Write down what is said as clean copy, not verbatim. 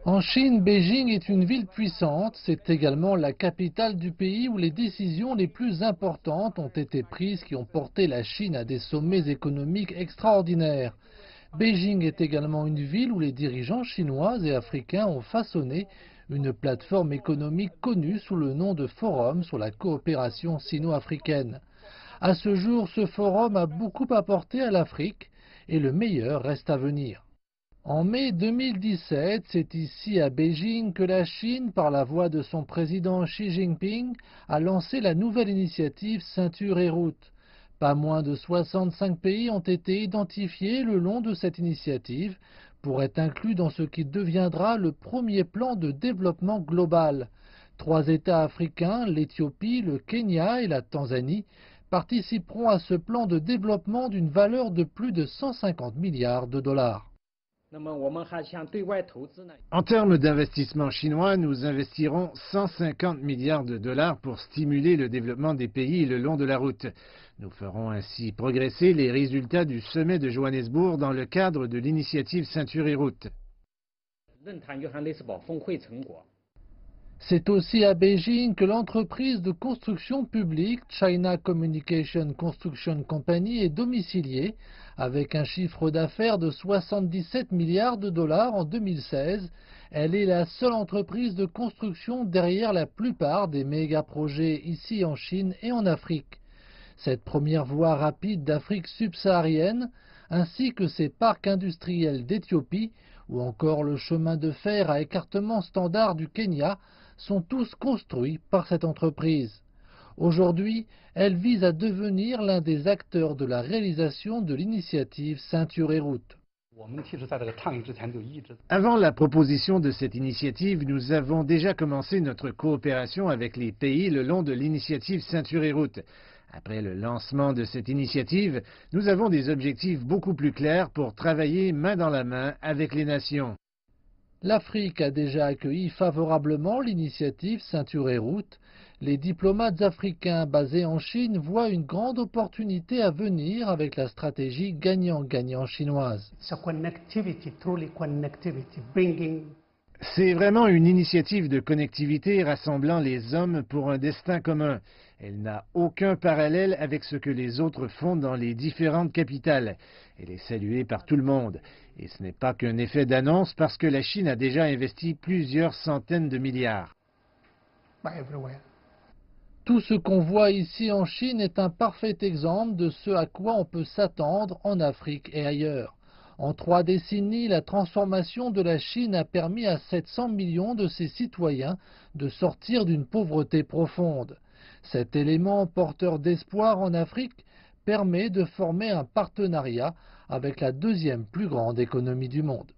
En Chine, Beijing est une ville puissante. C'est également la capitale du pays où les décisions les plus importantes ont été prises qui ont porté la Chine à des sommets économiques extraordinaires. Beijing est également une ville où les dirigeants chinois et africains ont façonné une plateforme économique connue sous le nom de Forum sur la coopération sino-africaine. À ce jour, ce forum a beaucoup apporté à l'Afrique et le meilleur reste à venir. En mai 2017, c'est ici à Beijing que la Chine, par la voix de son président Xi Jinping, a lancé la nouvelle initiative Ceinture et Route. Pas moins de 65 pays ont été identifiés le long de cette initiative pour être inclus dans ce qui deviendra le premier plan de développement global. 3 États africains, l'Éthiopie, le Kenya et la Tanzanie, participeront à ce plan de développement d'une valeur de plus de 150 milliards de dollars. En termes d'investissement chinois, nous investirons 150 milliards de dollars pour stimuler le développement des pays le long de la route. Nous ferons ainsi progresser les résultats du sommet de Johannesburg dans le cadre de l'initiative Ceinture et Route. C'est aussi à Beijing que l'entreprise de construction publique China Communication Construction Company est domiciliée, avec un chiffre d'affaires de 77 milliards de dollars en 2016. Elle est la seule entreprise de construction derrière la plupart des méga-projets ici en Chine et en Afrique. Cette première voie rapide d'Afrique subsaharienne, ainsi que ses parcs industriels d'Éthiopie, ou encore le chemin de fer à écartement standard du Kenya, sont tous construits par cette entreprise. Aujourd'hui, elle vise à devenir l'un des acteurs de la réalisation de l'initiative Ceinture et Route. Avant la proposition de cette initiative, nous avons déjà commencé notre coopération avec les pays le long de l'initiative Ceinture et Route. Après le lancement de cette initiative, nous avons des objectifs beaucoup plus clairs pour travailler main dans la main avec les nations. L'Afrique a déjà accueilli favorablement l'initiative Ceinture et Route. Les diplomates africains basés en Chine voient une grande opportunité à venir avec la stratégie gagnant-gagnant chinoise. C'est vraiment une initiative de connectivité rassemblant les hommes pour un destin commun. Elle n'a aucun parallèle avec ce que les autres font dans les différentes capitales. Elle est saluée par tout le monde. Et ce n'est pas qu'un effet d'annonce parce que la Chine a déjà investi plusieurs centaines de milliards. Tout ce qu'on voit ici en Chine est un parfait exemple de ce à quoi on peut s'attendre en Afrique et ailleurs. En 3 décennies, la transformation de la Chine a permis à 700 millions de ses citoyens de sortir d'une pauvreté profonde. Cet élément porteur d'espoir en Afrique permet de former un partenariat avec la 2e plus grande économie du monde.